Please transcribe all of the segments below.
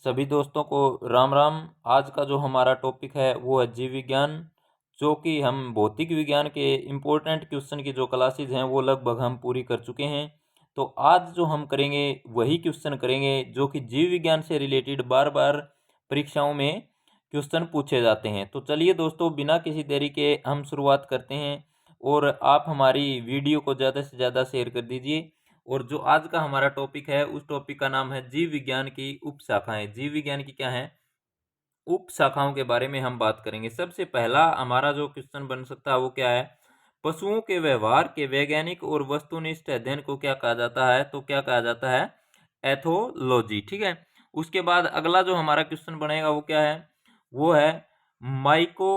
सभी दोस्तों को राम राम। आज का जो हमारा टॉपिक है वो है जीव विज्ञान, जो कि हम भौतिक विज्ञान के इम्पोर्टेंट क्वेश्चन की जो क्लासेज हैं वो लगभग हम पूरी कर चुके हैं। तो आज जो हम करेंगे वही क्वेश्चन करेंगे जो कि जीव विज्ञान से रिलेटेड बार बार परीक्षाओं में क्वेश्चन पूछे जाते हैं। तो चलिए दोस्तों, बिना किसी देरी के हम शुरुआत करते हैं और आप हमारी वीडियो को ज़्यादा से ज़्यादा शेयर कर दीजिए। और जो आज का हमारा टॉपिक है उस टॉपिक का नाम है जीव विज्ञान की उप शाखाएं। जीव विज्ञान की क्या है, उप शाखाओं के बारे में हम बात करेंगे। सबसे पहला हमारा जो क्वेश्चन बन सकता है वो क्या है, पशुओं के व्यवहार के वैज्ञानिक और वस्तुनिष्ठ अध्ययन को क्या कहा जाता है, तो क्या कहा जाता है, एथोलॉजी। ठीक है। उसके बाद अगला जो हमारा क्वेश्चन बनेगा वो क्या है, वो है माइको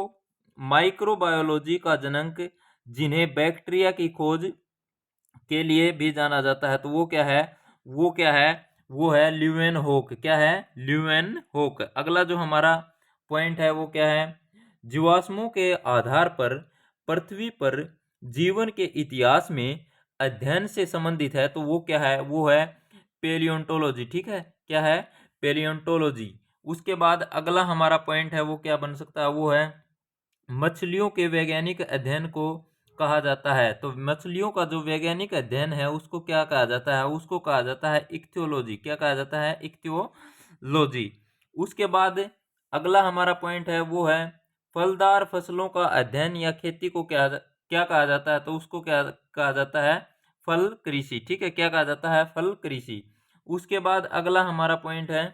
माइक्रोबायोलॉजी का जनक, जिन्हें बैक्टीरिया की खोज के लिए भी जाना जाता है। तो वो क्या है, वो क्या है, वो है ल्यूवेनहोक। क्या है, ल्यूवेनहोक। अगला जो हमारा पॉइंट है वो क्या है, जीवाश्मों के आधार पर पृथ्वी पर जीवन के इतिहास में अध्ययन से संबंधित है। तो वो क्या है, वो है पेलियोंटोलॉजी। ठीक है, क्या है, पेलियोंटोलॉजी। उसके बाद अगला हमारा पॉइंट है वो क्या बन सकता है, वो है मछलियों के वैज्ञानिक अध्ययन को कहा जाता है। तो मछलियों का जो वैज्ञानिक अध्ययन है उसको क्या कहा जाता है, उसको कहा जाता है इक्थियोलॉजी। क्या कहा जाता है, इक्थियोलॉजी। उसके बाद अगला हमारा पॉइंट है वो है फलदार फसलों का अध्ययन या खेती को क्या क्या कहा जाता है, तो उसको क्या कहा जाता है, फल कृषि। ठीक है, क्या कहा जाता है, फल कृषि। उसके बाद अगला हमारा पॉइंट है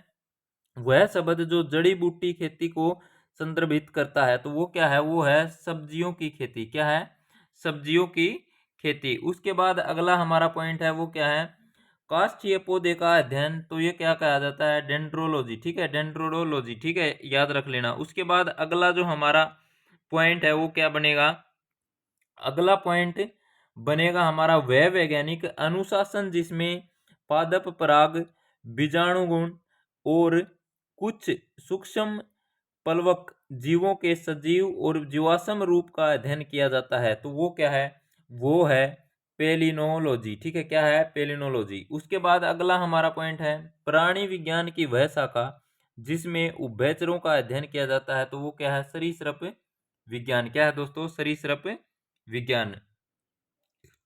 वह शब्द जो जड़ी बूटी खेती को संदर्भित करता है। तो वो क्या है, वो है सब्जियों की खेती। क्या है, सब्जियों की खेती। उसके बाद अगला हमारा पॉइंट है वो क्या है, काष्ठीय पौधे का अध्ययन। तो ये क्या कहा जाता है, डेंड्रोलॉजी। ठीक है, डेंड्रोलॉजी। ठीक है, याद रख लेना। उसके बाद अगला जो हमारा पॉइंट है वो क्या बनेगा, अगला पॉइंट बनेगा हमारा वह वैज्ञानिक अनुशासन जिसमें पादप पराग, बीजाणु गुण और कुछ सूक्ष्म पलवक जीवों के सजीव और जीवाश्म रूप का अध्ययन किया जाता है। तो वो क्या है, वो है पेलिनोलॉजी। ठीक है, क्या है, पेलिनोलॉजी। उसके बाद अगला हमारा पॉइंट है प्राणी विज्ञान की वह शाखा जिसमें उभयचरों का अध्ययन किया जाता है। तो वो क्या है, सरीसृप विज्ञान। क्या है दोस्तों, सरीसृप विज्ञान।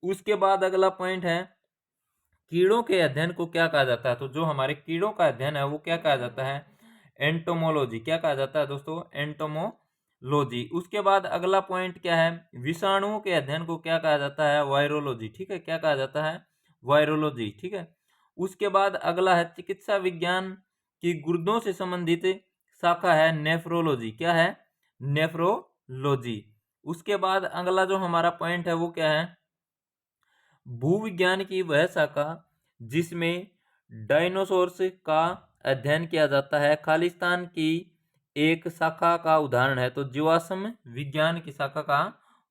उसके बाद अगला पॉइंट है कीड़ों के अध्ययन को क्या कहा जाता है। तो जो हमारे कीड़ों का अध्ययन है वो क्या कहा जाता है, एंटोमोलॉजी। क्या कहा जाता है दोस्तों, एंटोमोलॉजी। उसके बाद अगला पॉइंट क्या है, विषाणुओं के अध्ययन को क्या कहा जाता है, वायरोलॉजी। ठीक है, क्या कहा जाता है, वायरोलॉजी। ठीक है। उसके बाद अगला है चिकित्सा विज्ञान की गुर्दों से संबंधित शाखा है नेफ्रोलॉजी। क्या है, नेफ्रोलॉजी। उसके बाद अगला जो हमारा पॉइंट है वो क्या है, भूविज्ञान की वह शाखा जिसमें डायनासोर्स का अध्ययन किया जाता है। खालिस्तान की एक शाखा का उदाहरण है। तो जीवाश्म विज्ञान की शाखा का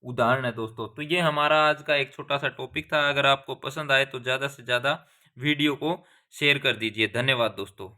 उदाहरण है दोस्तों। तो ये हमारा आज का एक छोटा सा टॉपिक था। अगर आपको पसंद आए तो ज़्यादा से ज़्यादा वीडियो को शेयर कर दीजिए। धन्यवाद दोस्तों।